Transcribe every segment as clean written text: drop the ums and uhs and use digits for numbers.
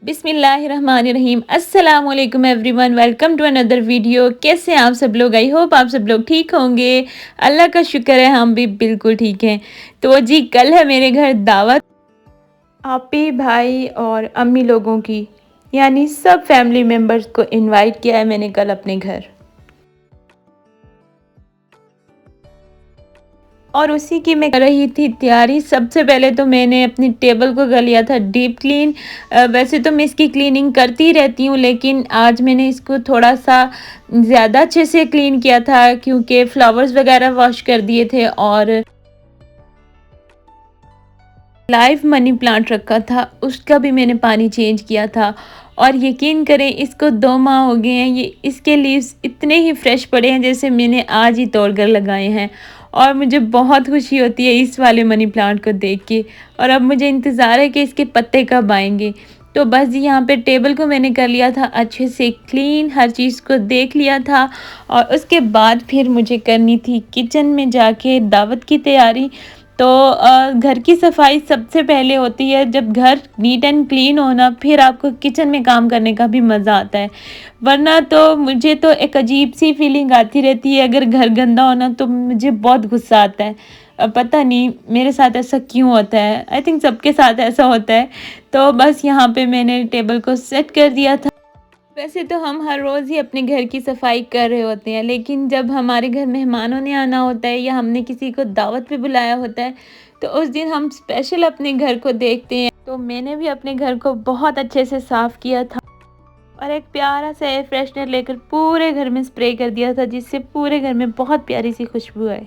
बिस्मिल्लाहिर्रहमानिर्रहीम। अस्सलाम वालेकुम everyone, welcome to another video. कैसे हैं आप सब लोग? आई होप आप सब लोग ठीक होंगे। अल्लाह का शुक्र है हम भी बिल्कुल ठीक हैं। तो जी कल है मेरे घर दावत, आपी भाई और अम्मी लोगों की, यानी सब फैमिली मेम्बर्स को इनवाइट किया है मैंने कल अपने घर। और उसी की मैं कर रही थी तैयारी। सबसे पहले तो मैंने अपनी टेबल को कर लिया था डीप क्लीन। वैसे तो मैं इसकी क्लीनिंग करती ही रहती हूँ, लेकिन आज मैंने इसको थोड़ा सा ज़्यादा अच्छे से क्लीन किया था क्योंकि फ्लावर्स वगैरह वॉश कर दिए थे और लाइव मनी प्लांट रखा था, उसका भी मैंने पानी चेंज किया था। और यकीन करें इसको 2 माह हो गए हैं, ये इसके लीव्स इतने ही फ्रेश पड़े हैं जैसे मैंने आज ही तोड़ कर लगाए हैं। और मुझे बहुत खुशी होती है इस वाले मनी प्लांट को देख के। और अब मुझे इंतज़ार है कि इसके पत्ते कब आएंगे। तो बस जी यहाँ पे टेबल को मैंने कर लिया था अच्छे से क्लीन, हर चीज़ को देख लिया था। और उसके बाद फिर मुझे करनी थी किचन में जाके दावत की तैयारी। तो घर की सफाई सबसे पहले होती है। जब घर नीट एंड क्लीन होना, फिर आपको किचन में काम करने का भी मज़ा आता है। वरना तो मुझे तो एक अजीब सी फीलिंग आती रहती है, अगर घर गंदा होना तो मुझे बहुत गुस्सा आता है। पता नहीं मेरे साथ ऐसा क्यों होता है, आई थिंक सबके साथ ऐसा होता है। तो बस यहाँ पे मैंने टेबल को सेट कर दिया था। वैसे तो हम हर रोज़ ही अपने घर की सफाई कर रहे होते हैं, लेकिन जब हमारे घर मेहमानों ने आना होता है या हमने किसी को दावत पे बुलाया होता है, तो उस दिन हम स्पेशल अपने घर को देखते हैं। तो मैंने भी अपने घर को बहुत अच्छे से साफ़ किया था और एक प्यारा सा एयर फ्रेशनर लेकर पूरे घर में स्प्रे कर दिया था, जिससे पूरे घर में बहुत प्यारी सी खुशबू आए।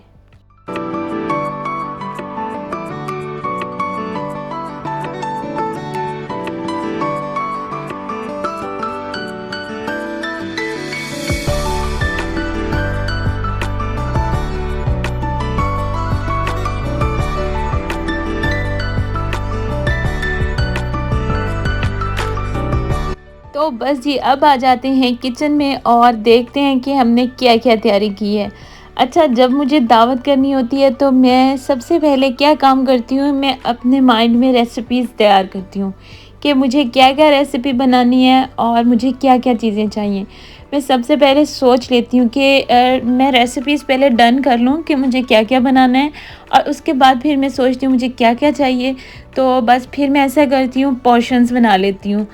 तो बस जी अब आ जाते हैं किचन में और देखते हैं कि हमने क्या क्या तैयारी की है। अच्छा, जब मुझे दावत करनी होती है तो मैं सबसे पहले क्या काम करती हूँ, मैं अपने माइंड में रेसिपीज़ तैयार करती हूँ कि मुझे क्या क्या रेसिपी बनानी है और मुझे क्या क्या चीज़ें चाहिए। मैं सबसे पहले सोच लेती हूँ कि मैं रेसिपीज़ पहले डन कर लूँ कि मुझे क्या क्या बनाना है, और उसके बाद फिर मैं सोचती हूँ मुझे क्या क्या चाहिए। तो बस फिर मैं ऐसा करती हूँ, पोर्शंस बना लेती हूँ।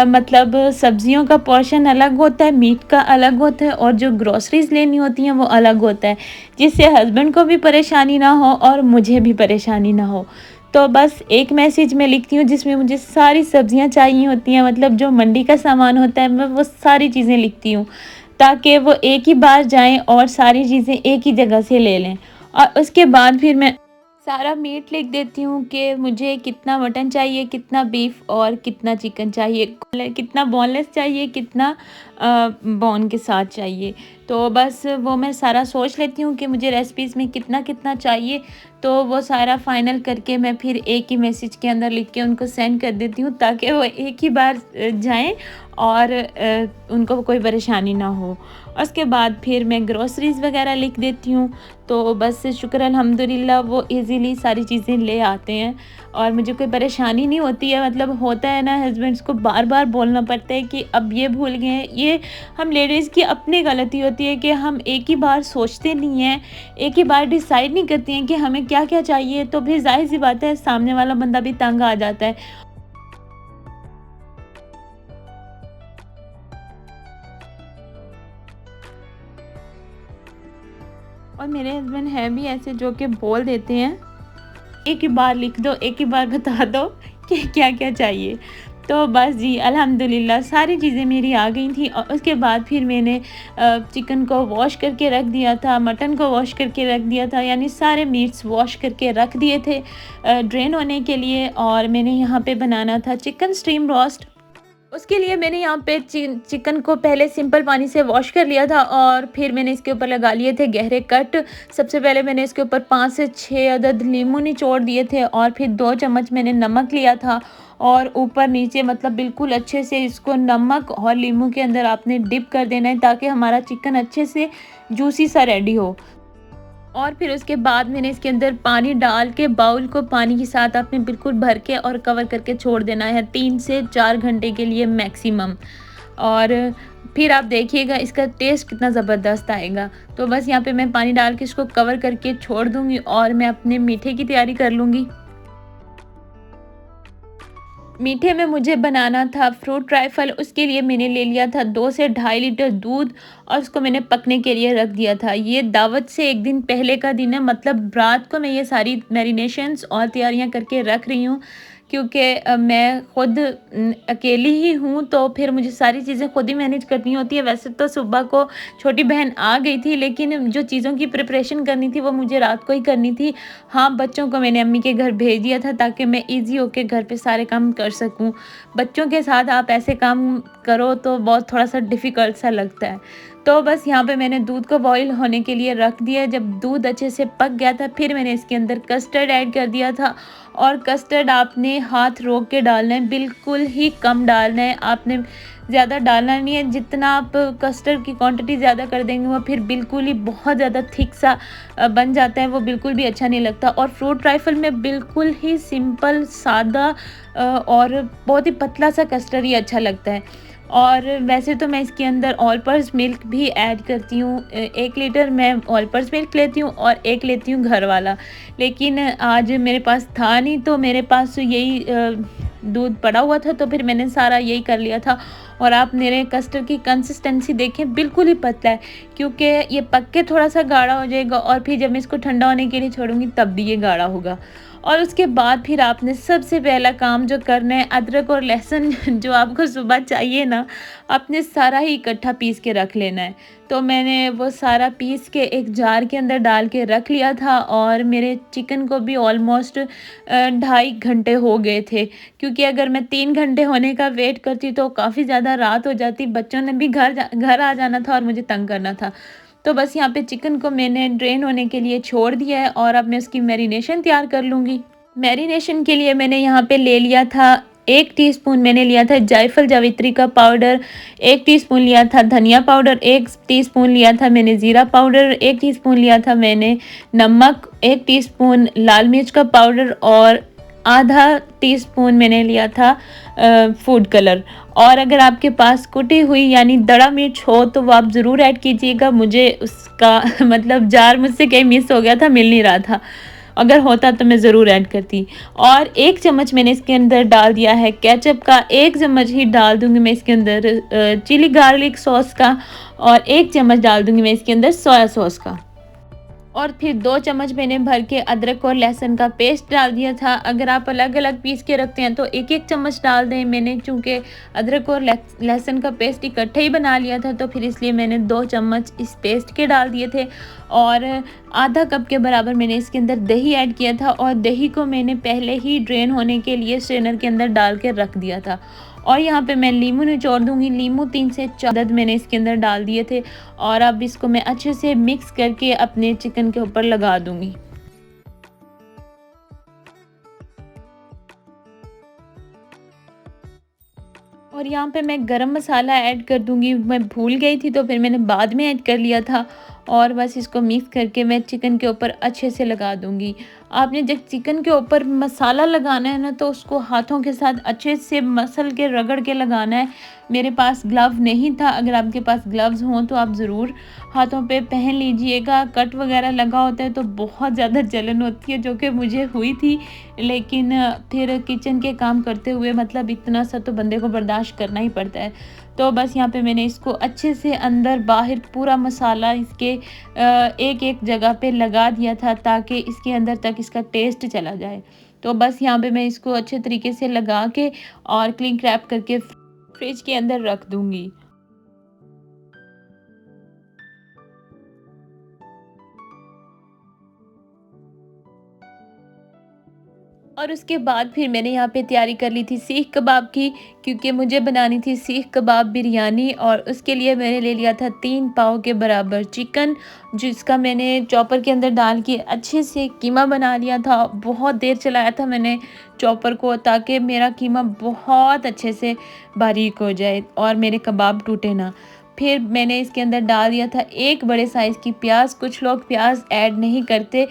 मतलब सब्जियों का पोर्शन अलग होता है, मीट का अलग होता है, और जो ग्रोसरीज़ लेनी होती हैं वो अलग होता है, जिससे हस्बैंड को भी परेशानी ना हो और मुझे भी परेशानी ना हो। तो बस एक मैसेज मैं लिखती हूँ जिसमें मुझे सारी सब्जियाँ चाहिए होती हैं, मतलब जो मंडी का सामान होता है, मैं वो सारी चीज़ें लिखती हूँ ताकि वो एक ही बार जाएँ और सारी चीज़ें एक ही जगह से ले लें। और उसके बाद फिर मैं सारा मीट लिख देती हूँ कि मुझे कितना मटन चाहिए, कितना बीफ और कितना चिकन चाहिए, कितना बोनलेस चाहिए, कितना बोन के साथ चाहिए। तो बस वो मैं सारा सोच लेती हूँ कि मुझे रेसिपीज़ में कितना कितना चाहिए। तो वो सारा फाइनल करके मैं फिर एक ही मैसेज के अंदर लिख के उनको सेंड कर देती हूँ ताकि वो एक ही बार जाएँ और उनको कोई परेशानी ना हो। उसके बाद फिर मैं ग्रोसरीज़ वगैरह लिख देती हूँ। तो बस शुक्र अल्हम्दुलिल्लाह वो इजीली सारी चीज़ें ले आते हैं और मुझे कोई परेशानी नहीं होती है। मतलब होता है ना, हस्बैंड्स को बार बार बोलना पड़ता है कि अब ये भूल गए हैं। ये हम लेडीज़ की अपनी गलती होती है कि हम एक ही बार सोचते नहीं हैं, एक ही बार डिसाइड नहीं करती हैं कि हमें क्या क्या चाहिए। तो फिर जाहिर सी बात है सामने वाला बंदा भी तंग आ जाता है। और मेरे हस्बैंड हैं भी ऐसे जो कि बोल देते हैं, एक ही बार लिख दो, एक ही बार बता दो कि क्या क्या चाहिए। तो बस जी अल्हम्दुलिल्लाह सारी चीज़ें मेरी आ गई थी। और उसके बाद फिर मैंने चिकन को वॉश करके रख दिया था, मटन को वॉश करके रख दिया था, यानी सारे मीट्स वॉश करके रख दिए थे ड्रेन होने के लिए। और मैंने यहाँ पे बनाना था चिकन स्टीम रोस्ट। उसके लिए मैंने यहाँ पे चिकन को पहले सिंपल पानी से वॉश कर लिया था और फिर मैंने इसके ऊपर लगा लिए थे गहरे कट। सबसे पहले मैंने इसके ऊपर 5 से 6 अदद नींबू निचोड़ दिए थे और फिर 2 चम्मच मैंने नमक लिया था। और ऊपर नीचे मतलब बिल्कुल अच्छे से इसको नमक और नींबू के अंदर आपने डिप कर देना है ताकि हमारा चिकन अच्छे से जूसी सा रेडी हो। और फिर उसके बाद मैंने इसके अंदर पानी डाल के बाउल को पानी के साथ आपने बिल्कुल भर के और कवर करके छोड़ देना है 3 से 4 घंटे के लिए मैक्सिमम। और फिर आप देखिएगा इसका टेस्ट कितना ज़बरदस्त आएगा। तो बस यहाँ पे मैं पानी डाल के इसको कवर करके छोड़ दूँगी और मैं अपने मीठे की तैयारी कर लूँगी। मीठे में मुझे बनाना था फ्रूट ट्राइफल, उसके लिए मैंने ले लिया था 2 से ढाई लीटर दूध और उसको मैंने पकने के लिए रख दिया था। ये दावत से 1 दिन पहले का दिन है, मतलब रात को मैं ये सारी मैरिनेशंस और तैयारियां करके रख रही हूँ, क्योंकि मैं खुद अकेली ही हूँ, तो फिर मुझे सारी चीज़ें खुद ही मैनेज करनी होती है। वैसे तो सुबह को छोटी बहन आ गई थी, लेकिन जो चीज़ों की प्रिपरेशन करनी थी वो मुझे रात को ही करनी थी। हाँ, बच्चों को मैंने अम्मी के घर भेज दिया था ताकि मैं ईज़ी होके घर पे सारे काम कर सकूँ। बच्चों के साथ आप ऐसे काम करो तो बहुत थोड़ा-सा डिफ़िकल्ट सा लगता है। तो बस यहाँ पे मैंने दूध को बॉईल होने के लिए रख दिया। जब दूध अच्छे से पक गया था, फिर मैंने इसके अंदर कस्टर्ड ऐड कर दिया था। और कस्टर्ड आपने हाथ रोक के डालना है, बिल्कुल ही कम डालना है, आपने ज़्यादा डालना नहीं है। जितना आप कस्टर्ड की क्वांटिटी ज़्यादा कर देंगे वो फिर बिल्कुल ही बहुत ज़्यादा थिक सा बन जाता है, वो बिल्कुल भी अच्छा नहीं लगता। और फ्रूट राइफल में बिल्कुल ही सिंपल सादा और बहुत ही पतला सा कस्टर्ड ही अच्छा लगता है। और वैसे तो मैं इसके अंदर ऑल पर्पस मिल्क भी ऐड करती हूँ। 1 लीटर मैं ऑल पर्पस मिल्क लेती हूँ और 1 लेती हूँ घर वाला। लेकिन आज मेरे पास था नहीं, तो मेरे पास यही दूध पड़ा हुआ था, तो फिर मैंने सारा यही कर लिया था। और आप मेरे कस्टर्ड की कंसिस्टेंसी देखें, बिल्कुल ही पतला है, क्योंकि ये पक के थोड़ा-सा गाढ़ा हो जाएगा और फिर जब मैं इसको ठंडा होने के लिए छोड़ूंगी तब भी ये गाढ़ा होगा। और उसके बाद फिर आपने सबसे पहला काम जो करना है, अदरक और लहसुन जो आपको सुबह चाहिए ना, आपने सारा ही इकट्ठा पीस के रख लेना है। तो मैंने वो सारा पीस के एक जार के अंदर डाल के रख लिया था। और मेरे चिकन को भी ऑलमोस्ट 2.5 घंटे हो गए थे, क्योंकि अगर मैं 3 घंटे होने का वेट करती तो काफ़ी ज़्यादा रात हो जाती, बच्चों ने भी घर आ जाना था और मुझे तंग करना था। तो बस यहाँ पे चिकन को मैंने ड्रेन होने के लिए छोड़ दिया है और अब मैं उसकी मैरिनेशन तैयार कर लूँगी। मैरिनेशन के लिए मैंने यहाँ पे ले लिया था 1 टीस्पून, मैंने लिया था जायफल जावित्री का पाउडर, 1 टीस्पून लिया था धनिया पाउडर, 1 टीस्पून लिया था मैंने ज़ीरा पाउडर, 1 टीस्पून लिया था मैंने नमक, 1 टीस्पून लाल मिर्च का पाउडर और आधा टीस्पून मैंने लिया था फूड कलर। और अगर आपके पास कुटी हुई यानी दड़ा मिर्च हो तो वो आप ज़रूर ऐड कीजिएगा। मुझे उसका मतलब जार मुझसे कहीं मिस हो गया था, मिल नहीं रहा था, अगर होता तो मैं ज़रूर ऐड करती। और 1 चम्मच मैंने इसके अंदर डाल दिया है केचप का, 1 चम्मच ही डाल दूँगी मैं इसके अंदर चिली गार्लिक सॉस का, और 1 चम्मच डाल दूँगी मैं इसके अंदर सोया सॉस का। और फिर 2 चम्मच मैंने भर के अदरक और लहसुन का पेस्ट डाल दिया था। अगर आप अलग-अलग पीस के रखते हैं तो 1-1 चम्मच डाल दें। मैंने चूँकि अदरक और लहसुन का पेस्ट इकट्ठे ही बना लिया था, तो फिर इसलिए मैंने 2 चम्मच इस पेस्ट के डाल दिए थे। और आधा कप के बराबर मैंने इसके अंदर दही ऐड किया था, और दही को मैंने पहले ही ड्रेन होने के लिए स्ट्रेनर के अंदर डाल के रख दिया था। और यहाँ पे मैं लीमू निचोड़ दूँगी। लीमू 3 से 4 अदद मैंने इसके अंदर डाल दिए थे। और अब इसको मैं अच्छे से मिक्स करके अपने चिकन के ऊपर लगा दूँगी। और यहाँ पे मैं गरम मसाला ऐड कर दूँगी। मैं भूल गई थी तो फिर मैंने बाद में ऐड कर लिया था। और बस इसको मिक्स करके मैं चिकन के ऊपर अच्छे से लगा दूँगी। आपने जब चिकन के ऊपर मसाला लगाना है ना, तो उसको हाथों के साथ अच्छे से मसल के रगड़ के लगाना है। मेरे पास ग्लव नहीं था, अगर आपके पास ग्लव्स हों तो आप ज़रूर हाथों पे पहन लीजिएगा। कट वगैरह लगा होता है तो बहुत ज़्यादा जलन होती है, जो कि मुझे हुई थी। लेकिन फिर किचन के काम करते हुए मतलब इतना सा तो बंदे को बर्दाश्त करना ही पड़ता है। तो बस यहाँ पे मैंने इसको अच्छे से अंदर बाहर पूरा मसाला इसके एक-एक जगह पे लगा दिया था, ताकि इसके अंदर तक इसका टेस्ट चला जाए। तो बस यहाँ पे मैं इसको अच्छे तरीके से लगा के और क्लिंग रैप करके फ्रिज के अंदर रख दूँगी। और उसके बाद फिर मैंने यहाँ पे तैयारी कर ली थी सीख कबाब की, क्योंकि मुझे बनानी थी सीख कबाब बिरयानी। और उसके लिए मैंने ले लिया था 3 पाव के बराबर चिकन, जिसका मैंने चॉपर के अंदर डाल के अच्छे से कीमा बना लिया था। बहुत देर चलाया था मैंने चॉपर को, ताकि मेरा कीमा बहुत अच्छे से बारीक हो जाए और मेरे कबाब टूटे ना। फिर मैंने इसके अंदर डाल दिया था एक बड़े साइज़ की प्याज। कुछ लोग प्याज ऐड नहीं करते,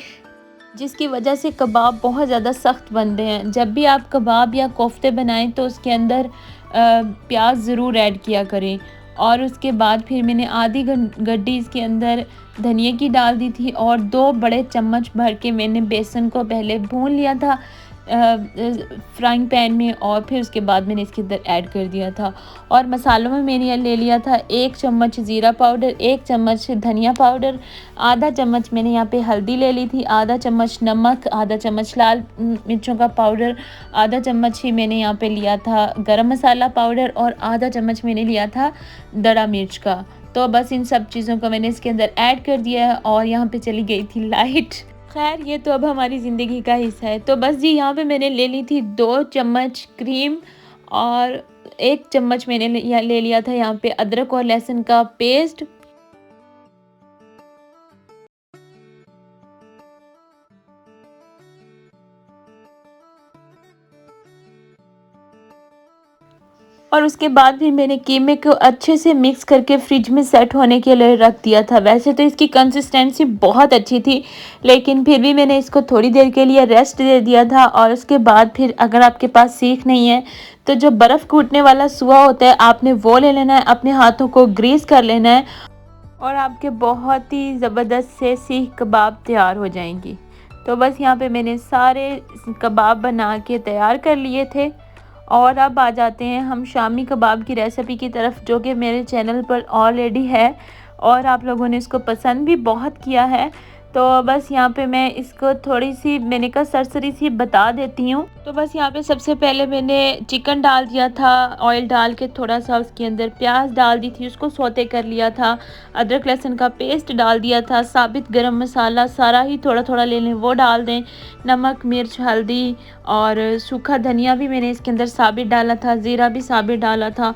जिसकी वजह से कबाब बहुत ज़्यादा सख्त बनते हैं। जब भी आप कबाब या कोफ्ते बनाएं तो उसके अंदर प्याज ज़रूर ऐड किया करें। और उसके बाद फिर मैंने आधी गड्डी इसके अंदर धनिया की डाल दी थी और 2 बड़े चम्मच भर के मैंने बेसन को पहले भून लिया था फ्राइंग पैन में, और फिर उसके बाद मैंने इसके अंदर ऐड कर दिया था। और मसालों में मैंने ले लिया था 1 चम्मच ज़ीरा पाउडर, 1 चम्मच धनिया पाउडर, आधा चम्मच मैंने यहाँ पे हल्दी ले ली थी, आधा चम्मच नमक, आधा चम्मच लाल मिर्चों का पाउडर, आधा चम्मच ही मैंने यहाँ पे लिया था गरम मसाला पाउडर और आधा चम्मच मैंने लिया था दड़ा मिर्च का। तो बस इन सब चीज़ों को मैंने इसके अंदर ऐड कर दिया है और यहाँ पे चली गई थी लाइट। खैर ये तो अब हमारी ज़िंदगी का हिस्सा है। तो बस जी यहाँ पे मैंने ले ली थी 2 चम्मच क्रीम और 1 चम्मच मैंने ले लिया था यहाँ पे अदरक और लहसुन का पेस्ट। और उसके बाद भी मैंने कीमे को अच्छे से मिक्स करके फ्रिज में सेट होने के लिए रख दिया था। वैसे तो इसकी कंसिस्टेंसी बहुत अच्छी थी, लेकिन फिर भी मैंने इसको थोड़ी देर के लिए रेस्ट दे दिया था। और उसके बाद फिर अगर आपके पास सीख नहीं है तो जो बर्फ़ कूटने वाला सुआ होता है आपने वो ले लेना है, अपने हाथों को ग्रीस कर लेना है और आपके बहुत ही ज़बरदस्त से सीख कबाब तैयार हो जाएंगी। तो बस यहाँ पे मैंने सारे कबाब बना के तैयार कर लिए थे। और अब आ जाते हैं हम शामी कबाब की रेसिपी की तरफ, जो कि मेरे चैनल पर ऑलरेडी है और आप लोगों ने इसको पसंद भी बहुत किया है। तो बस यहाँ पे मैं इसको थोड़ी सी मैंने कहा सरसरी सी बता देती हूँ। तो बस यहाँ पे सबसे पहले मैंने चिकन डाल दिया था, ऑयल डाल के थोड़ा सा उसके अंदर प्याज डाल दी थी, उसको सौते कर लिया था, अदरक लहसुन का पेस्ट डाल दिया था, साबित गरम मसाला सारा ही थोड़ा थोड़ा ले लें वो डाल दें, नमक मिर्च हल्दी और सूखा धनिया भी मैंने इसके अंदर साबित डाला था, ज़ीरा भी साबित डाला था।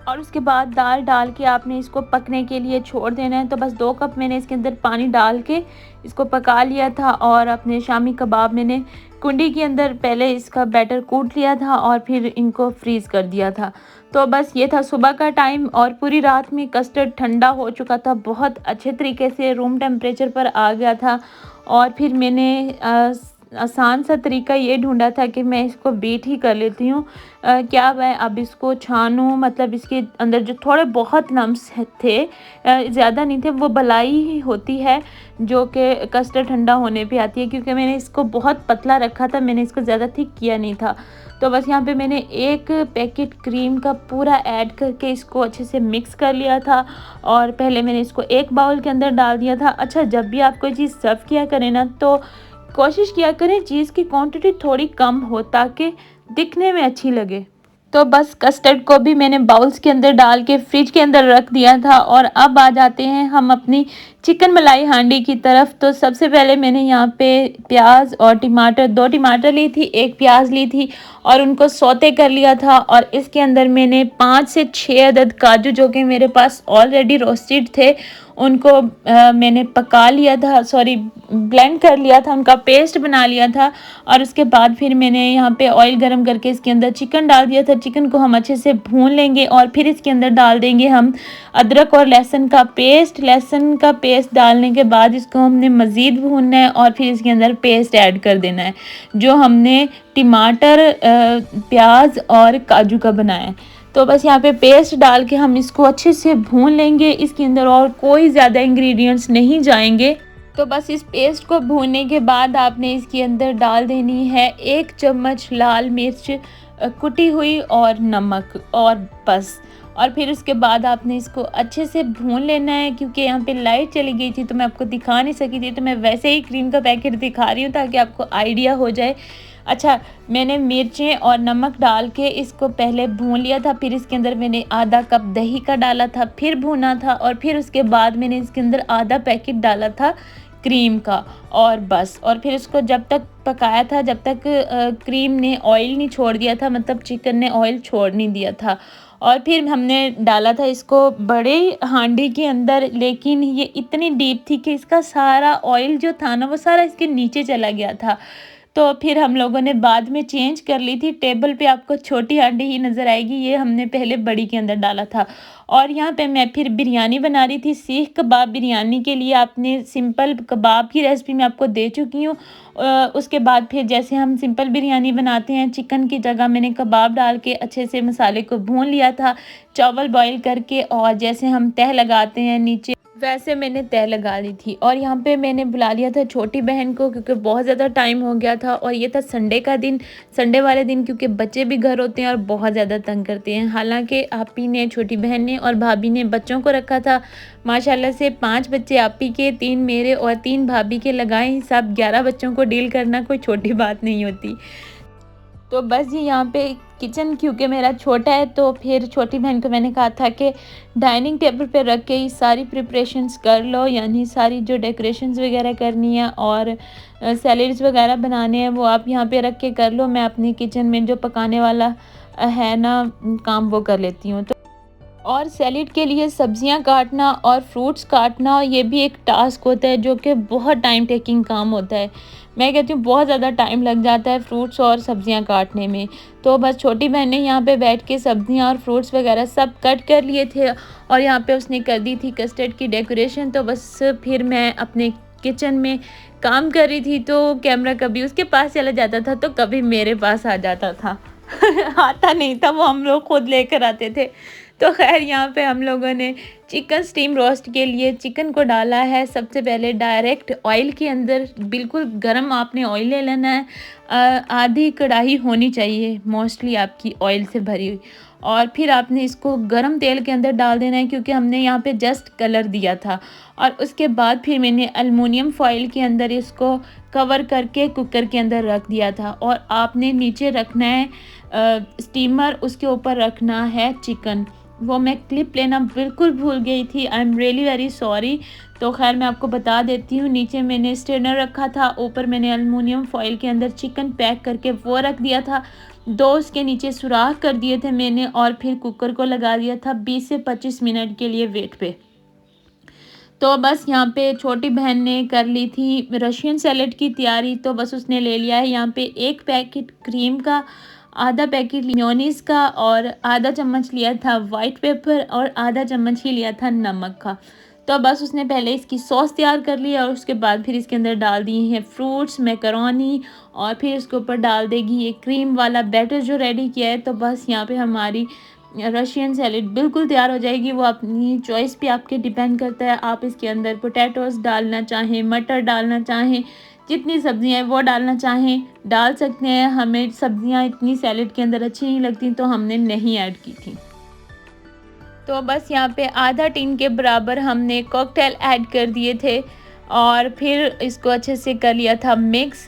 और उसके बाद दाल डाल के आपने इसको पकने के लिए छोड़ देना है। तो बस 2 कप मैंने इसके अंदर पानी डाल के इसको पका लिया था और अपने शामी कबाब मैंने कुंडी के अंदर पहले इसका बैटर कूट लिया था और फिर इनको फ्रीज़ कर दिया था। तो बस ये था सुबह का टाइम और पूरी रात में कस्टर्ड ठंडा हो चुका था, बहुत अच्छे तरीके से रूम टेम्परेचर पर आ गया था। और फिर मैंने आसान सा तरीका ये ढूंढा था कि मैं इसको बीट ही कर लेती हूँ। क्या मैं अब इसको छानूँ, मतलब इसके अंदर जो थोड़े बहुत लम्स थे, ज़्यादा नहीं थे, वो बलाई ही होती है जो कि कस्टर्ड ठंडा होने पे आती है। क्योंकि मैंने इसको बहुत पतला रखा था, मैंने इसको ज़्यादा थिक किया नहीं था। तो बस यहाँ पे मैंने 1 पैकेट क्रीम का पूरा ऐड करके इसको अच्छे से मिक्स कर लिया था और पहले मैंने इसको एक बाउल के अंदर डाल दिया था। अच्छा, जब भी आप कोई चीज़ सर्व किया करें ना तो कोशिश किया करें चीज़ की क्वांटिटी थोड़ी कम हो ताकि दिखने में अच्छी लगे। तो बस कस्टर्ड को भी मैंने बाउल्स के अंदर डाल के फ्रिज के अंदर रख दिया था। और अब आ जाते हैं हम अपनी चिकन मलाई हांडी की तरफ। तो सबसे पहले मैंने यहाँ पे प्याज और टमाटर, 2 टमाटर ली थी, 1 प्याज ली थी और उनको सौते कर लिया था। और इसके अंदर मैंने 5 से 6 अदद काजू, जो कि मेरे पास ऑलरेडी रोस्टेड थे, उनको मैंने पका लिया था, सॉरी ब्लेंड कर लिया था, उनका पेस्ट बना लिया था। और उसके बाद फिर मैंने यहाँ पे ऑयल गरम करके इसके अंदर चिकन डाल दिया था। चिकन को हम अच्छे से भून लेंगे और फिर इसके अंदर डाल देंगे हम अदरक और लहसुन का पेस्ट। लहसुन का पेस्ट डालने के बाद इसको हमने मज़ीद भूनना है और फिर इसके अंदर पेस्ट ऐड कर देना है जो हमने टमाटर, प्याज और काजू का बनाया है। तो बस यहाँ पे पेस्ट डाल के हम इसको अच्छे से भून लेंगे। इसके अंदर और कोई ज़्यादा इंग्रेडिएंट्स नहीं जाएंगे। तो बस इस पेस्ट को भूनने के बाद आपने इसके अंदर डाल देनी है 1 चम्मच लाल मिर्च कुटी हुई और नमक, और बस। और फिर उसके बाद आपने इसको अच्छे से भून लेना है। क्योंकि यहाँ पे लाइट चली गई थी तो मैं आपको दिखा नहीं सकी थी, तो मैं वैसे ही क्रीम का पैकेट दिखा रही हूँ ताकि आपको आइडिया हो जाए। अच्छा, मैंने मिर्चें और नमक डाल के इसको पहले भून लिया था, फिर इसके अंदर मैंने आधा कप दही का डाला था, फिर भूना था और फिर उसके बाद मैंने इसके अंदर आधा पैकेट डाला था क्रीम का, और बस। और फिर इसको जब तक पकाया था जब तक क्रीम ने ऑयल नहीं छोड़ दिया था, मतलब चिकन ने ऑयल छोड़ नहीं दिया था। और फिर हमने डाला था इसको बड़े हांडी के अंदर, लेकिन ये इतनी डीप थी कि इसका सारा ऑयल जो था ना वो सारा इसके नीचे चला गया था। तो फिर हम लोगों ने बाद में चेंज कर ली थी। टेबल पे आपको छोटी हांडी ही नज़र आएगी, ये हमने पहले बड़ी के अंदर डाला था। और यहाँ पे मैं फिर बिरयानी बना रही थी, सीख कबाब बिरयानी के लिए आपने सिंपल कबाब की रेसिपी मैं आपको दे चुकी हूँ। उसके बाद फिर जैसे हम सिंपल बिरयानी बनाते हैं, चिकन की जगह मैंने कबाब डाल के अच्छे से मसाले को भून लिया था, चावल बॉईल करके, और जैसे हम तह लगाते हैं नीचे वैसे मैंने तह लगा ली थी। और यहाँ पे मैंने बुला लिया था छोटी बहन को, क्योंकि बहुत ज़्यादा टाइम हो गया था और ये था संडे का दिन, संडे वाले दिन, क्योंकि बच्चे भी घर होते हैं और बहुत ज़्यादा तंग करते हैं। हालांकि आपी ने, छोटी बहन ने और भाभी ने बच्चों को रखा था। माशाल्लाह से 5 बच्चे आपी के, 3 मेरे और 3 भाभी के लगाए हिसाब। 11 बच्चों को डील करना कोई छोटी बात नहीं होती। तो बस जी यहाँ पे किचन क्योंकि मेरा छोटा है, तो फिर छोटी बहन को मैंने कहा था कि डाइनिंग टेबल पे रख के ये सारी प्रिपरेशंस कर लो, यानी सारी जो डेकोरेशंस वगैरह करनी है और सैलेड्स वगैरह बनाने हैं वो आप यहाँ पे रख के कर लो। मैं अपनी किचन में जो पकाने वाला है ना काम, वो कर लेती हूँ। तो और सैलेड के लिए सब्जियां काटना और फ्रूट्स काटना, ये भी एक टास्क होता है जो कि बहुत टाइम टेकिंग काम होता है। मैं कहती हूँ बहुत ज़्यादा टाइम लग जाता है फ्रूट्स और सब्जियां काटने में। तो बस छोटी बहन ने यहाँ पे बैठ के सब्जियां और फ्रूट्स वगैरह सब कट कर लिए थे और यहाँ पे उसने कर दी थी कस्टर्ड की डेकोरेशन। तो बस फिर मैं अपने किचन में काम कर रही थी, तो कैमरा कभी उसके पास चला जाता था तो कभी मेरे पास आ जाता था। आता नहीं था, वो हम लोग खुद लेकर आते थे। तो खैर यहाँ पे हम लोगों ने चिकन स्टीम रोस्ट के लिए चिकन को डाला है। सबसे पहले डायरेक्ट ऑयल के अंदर, बिल्कुल गरम आपने ऑयल ले लेना है। आधी कढ़ाई होनी चाहिए मोस्टली आपकी ऑयल से भरी हुई, और फिर आपने इसको गरम तेल के अंदर डाल देना है, क्योंकि हमने यहाँ पे जस्ट कलर दिया था। और उसके बाद फिर मैंने एलुमिनियम फॉइल के अंदर इसको कवर करके कुकर के अंदर रख दिया था। और आपने नीचे रखना है स्टीमर, उसके ऊपर रखना है चिकन। वो मैं क्लिप लेना बिल्कुल भूल गई थी, I am really very sorry. तो खैर मैं आपको बता देती हूँ, नीचे मैंने स्ट्रेनर रखा था, ऊपर मैंने एलुमिनियम फॉइल के अंदर चिकन पैक करके वो रख दिया था। 2 उसके नीचे सुराख कर दिए थे मैंने, और फिर कुकर को लगा दिया था 20 से 25 मिनट के लिए वेट पे। तो बस यहाँ पे छोटी बहन ने कर ली थी रशियन सैलेड की तैयारी। तो बस उसने ले लिया है यहाँ पे 1 पैकेट क्रीम का, आधा पैकेट मेयोनीज़ का, और आधा चम्मच लिया था वाइट पेपर, और आधा चम्मच ही लिया था नमक का। तो बस उसने पहले इसकी सॉस तैयार कर ली और उसके बाद फिर इसके अंदर डाल दिए हैं फ्रूट्स, मैकरोनी, और फिर इसके ऊपर डाल देगी ये क्रीम वाला बैटर जो रेडी किया है। तो बस यहाँ पे हमारी रशियन सैलेड बिल्कुल तैयार हो जाएगी। वो अपनी चॉइस पे आपके डिपेंड करता है, आप इसके अंदर पोटैटोज़ डालना चाहें, मटर डालना चाहें, जितनी सब्जियां वो डालना चाहें डाल सकते हैं। हमें सब्जियां इतनी सैलेड के अंदर अच्छी नहीं लगती, तो हमने नहीं ऐड की थी। तो बस यहाँ पे आधा टीन के बराबर हमने कॉकटेल ऐड कर दिए थे और फिर इसको अच्छे से कर लिया था मिक्स।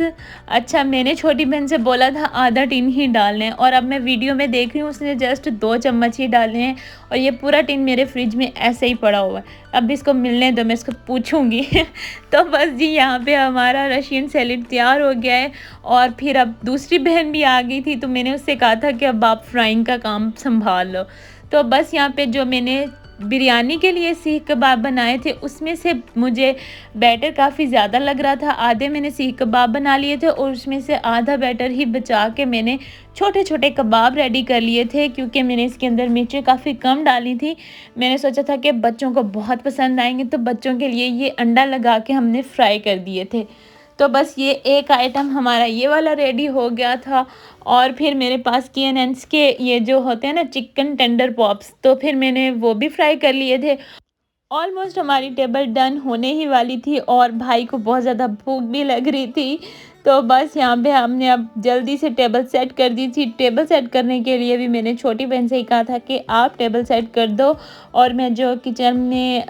अच्छा, मैंने छोटी बहन से बोला था आधा टीन ही डालने हैं, और अब मैं वीडियो में देख रही हूँ उसने जस्ट 2 चम्मच ही डाले हैं, और ये पूरा टीन मेरे फ्रिज में ऐसे ही पड़ा हुआ है। अब इसको मिलने दो, मैं इसको पूछूंगी। तो बस जी यहाँ पे हमारा रशियन सैलेड तैयार हो गया है। और फिर अब दूसरी बहन भी आ गई थी, तो मैंने उससे कहा था कि अब आप फ्राइंग का काम संभाल लो। तो बस यहाँ पे जो मैंने बिरयानी के लिए सीख कबाब बनाए थे, उसमें से मुझे बैटर काफ़ी ज़्यादा लग रहा था। आधे मैंने सीख कबाब बना लिए थे और उसमें से आधा बैटर ही बचा के मैंने छोटे छोटे कबाब रेडी कर लिए थे, क्योंकि मैंने इसके अंदर मिर्चें काफ़ी कम डाली थी। मैंने सोचा था कि बच्चों को बहुत पसंद आएंगे, तो बच्चों के लिए ये अंडा लगा के हमने फ्राई कर दिए थे। तो बस ये एक आइटम हमारा ये वाला रेडी हो गया था। और फिर मेरे पास KNN's के ये जो होते हैं ना चिकन टेंडर पॉप्स, तो फिर मैंने वो भी फ्राई कर लिए थे। ऑलमोस्ट हमारी टेबल डन होने ही वाली थी और भाई को बहुत ज़्यादा भूख भी लग रही थी। तो बस यहाँ पे हमने अब जल्दी से टेबल सेट कर दी थी। टेबल सेट करने के लिए भी मैंने छोटी बहन से ही कहा था कि आप टेबल सेट कर दो, और मैं जो किचन में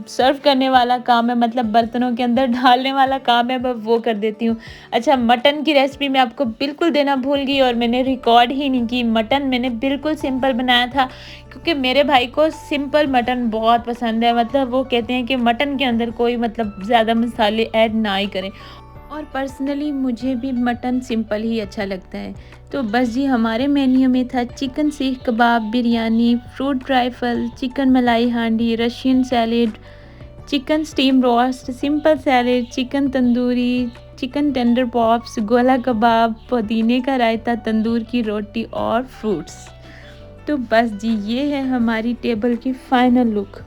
सर्व करने वाला काम है, मतलब बर्तनों के अंदर डालने वाला काम है, मैं वो कर देती हूँ। अच्छा, मटन की रेसिपी मैं आपको बिल्कुल देना भूल गई और मैंने रिकॉर्ड ही नहीं की। मटन मैंने बिल्कुल सिंपल बनाया था, क्योंकि मेरे भाई को सिंपल मटन बहुत पसंद है। मतलब वो कहते हैं कि मटन के अंदर कोई मतलब ज़्यादा मसाले ऐड ना ही करें, और पर्सनली मुझे भी मटन सिंपल ही अच्छा लगता है। तो बस जी हमारे मेन्यू में था चिकन सीख कबाब, बिरयानी, फ्रूट ट्राइफल, चिकन मलाई हांडी, Russian salad, chicken steam roast, simple salad, chicken tandoori, chicken tender pops, गोला कबाब, पुदीने का रायता, तंदूर की रोटी और फ्रूट्स। तो बस जी ये है हमारी टेबल की फाइनल लुक।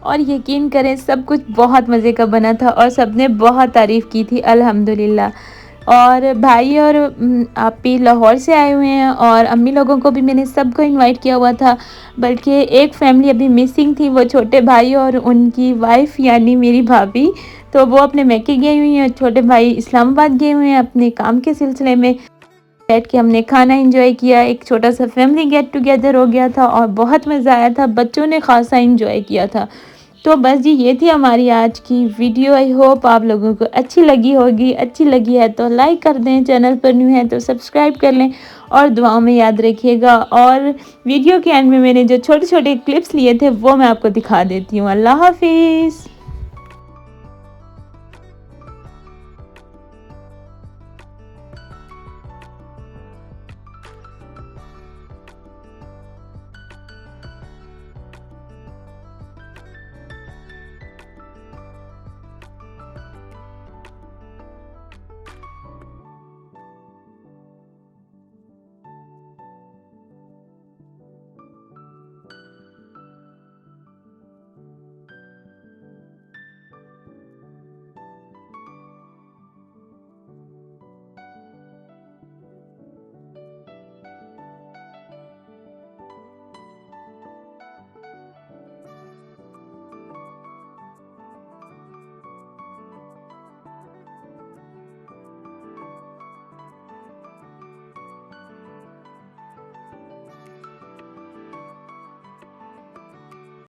और यकीन करें सब कुछ बहुत मज़े का बना था और सबने बहुत तारीफ़ की थी अल्हम्दुलिल्लाह। और भाई और आपी लाहौर से आए हुए हैं और अम्मी लोगों को भी मैंने सबको इनवाइट किया हुआ था, बल्कि एक फैमिली अभी मिसिंग थी, वो छोटे भाई और उनकी वाइफ यानी मेरी भाभी। तो वो अपने मैके गई हुई हैं, छोटे भाई इस्लामाबाद गए हुए हैं अपने काम के सिलसिले में। बैठ के हमने खाना एंजॉय किया, एक छोटा सा फैमिली गेट टुगेदर हो गया था और बहुत मज़ा आया था, बच्चों ने खासा एंजॉय किया था। तो बस जी ये थी हमारी आज की वीडियो। आई होप आप लोगों को अच्छी लगी होगी। अच्छी लगी है तो लाइक कर दें, चैनल पर न्यू है तो सब्सक्राइब कर लें और दुआओं में याद रखिएगा। और वीडियो के एंड में मैंने जो छोटे छोटे क्लिप्स लिए थे वो मैं आपको दिखा देती हूँ। अल्लाह हाफिज़।